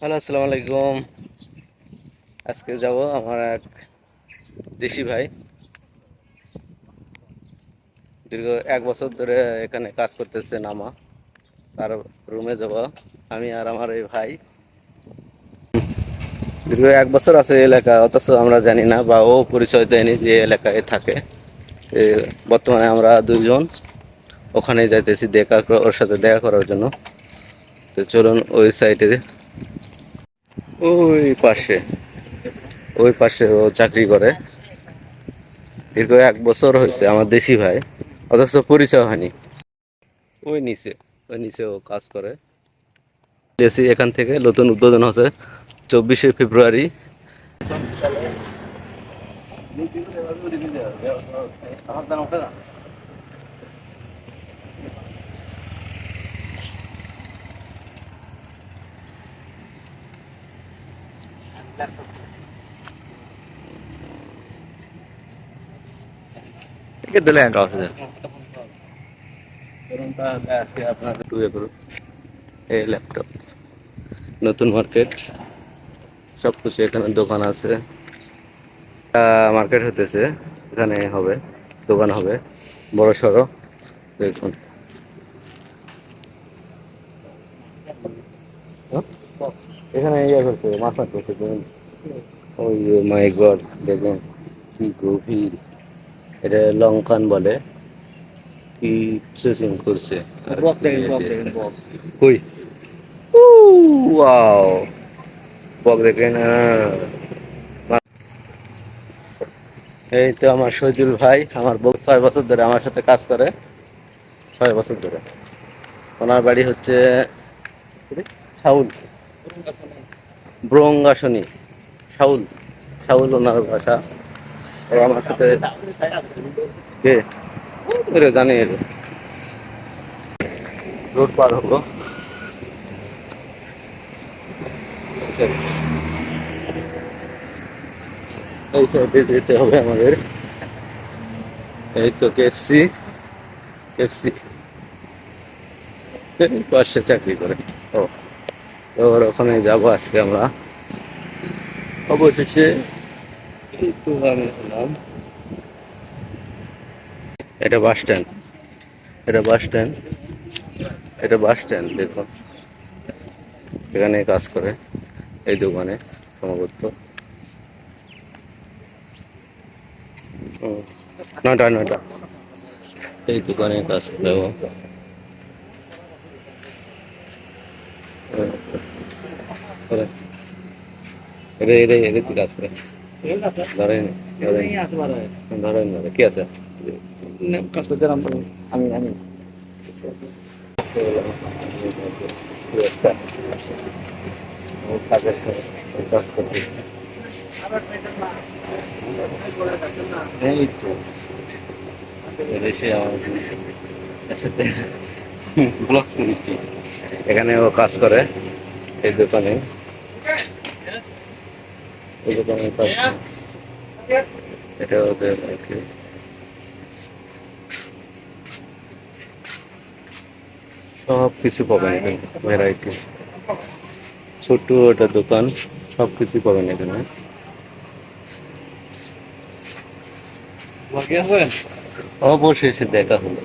Hello, আসসালামু আলাইকুম। আজকে যাব আমার এক দেশি ভাই, দীর্ঘ 1 বছর ধরে এখানে কাজ করতেছে নামা। তার রুমে যাব আমি আর আমার এই ভাই। দীর্ঘ 1 বছর আছে এই এলাকা, অথচ আমরা জানি না বা ও পরিচয় দেয়নি যে এই এলাকায় থাকে। এ, বর্তমানে আমরা দুইজন ওখানে যাইতেছি ওর সাথে দেখা করার জন্য। তো চলুন ওই সাইডে, ওই পাশে ওই পাশে ও চাকরি করে। দীর্ঘ 1 বছর হয়েছে, আমার দেশি ভাই, অথচ পরিচয় হয়নি। ওই নিচে ওই নিচে ও কাজ করে। এসি এখান থেকে নতুন উদ্বোধন হচ্ছে 24শে ফেব্রুয়ারি। দিলে আজকে আপনাদের এই ল্যাপটপ নতুন মার্কেট, সবকিছু এখানে দোকান আছে। মার্কেট হতেছে, এখানে হবে দোকান হবে বড় সড়ো। দেখুন, হ্যাঁ? এখানে ইয়ে করছে, মাছ মাছ করছে দেখুন। ওই মাই গড, দেখুন কি গভীর। এটা লঙ্কান বলে, কি প্রসেসিং করছে। কই ওয়াও, বক দেখেন। এই তো আমার শহীদুল ভাই, আমার বউ 6 বছর ধরে আমার সাথে কাজ করে, 6 বছর ধরে। ওনার বাড়ি হচ্ছে শাউল, ব্রঙ্গাসনী, শাউল শাউল ওনার ভাষা। ও আমার সাথে কে জানি রোড পার হবো। এই সাইডে যেতে হবে আমাদের। এই তো কেএফসি, কেএফসি পাশে চাকরি করে ও। তো ওখানে যাবো আজকে আমরা অবশেষে। এই তো আমি হলাম, এটা বাস স্ট্যান্ড, এটা বাস স্ট্যান্ড, এটা বাস স্ট্যান্ড। দেখুন এখানে কাজ করে এই দোকানে সম্ভবত। 9টা এই দোকানে কাজ করে ও। এটা এটা এটা কাজ করে ধরেন, ধরেন কি আছে কাজ করতে আমি আমি কাজের কাজ করতে। এই তো এসে আমার একসাথে ব্লগস করেছি। এখানে ও কাজ করে এই দোকানে, এই দোকানে কাজ করে। এটা ওদের আর কি সব কিছু পাবেন এখানে, ভ্যারাইটি। ছোট্ট একটা দোকান, সব কিছু পাবেন এখানে। অবশেষে দেখা হলো।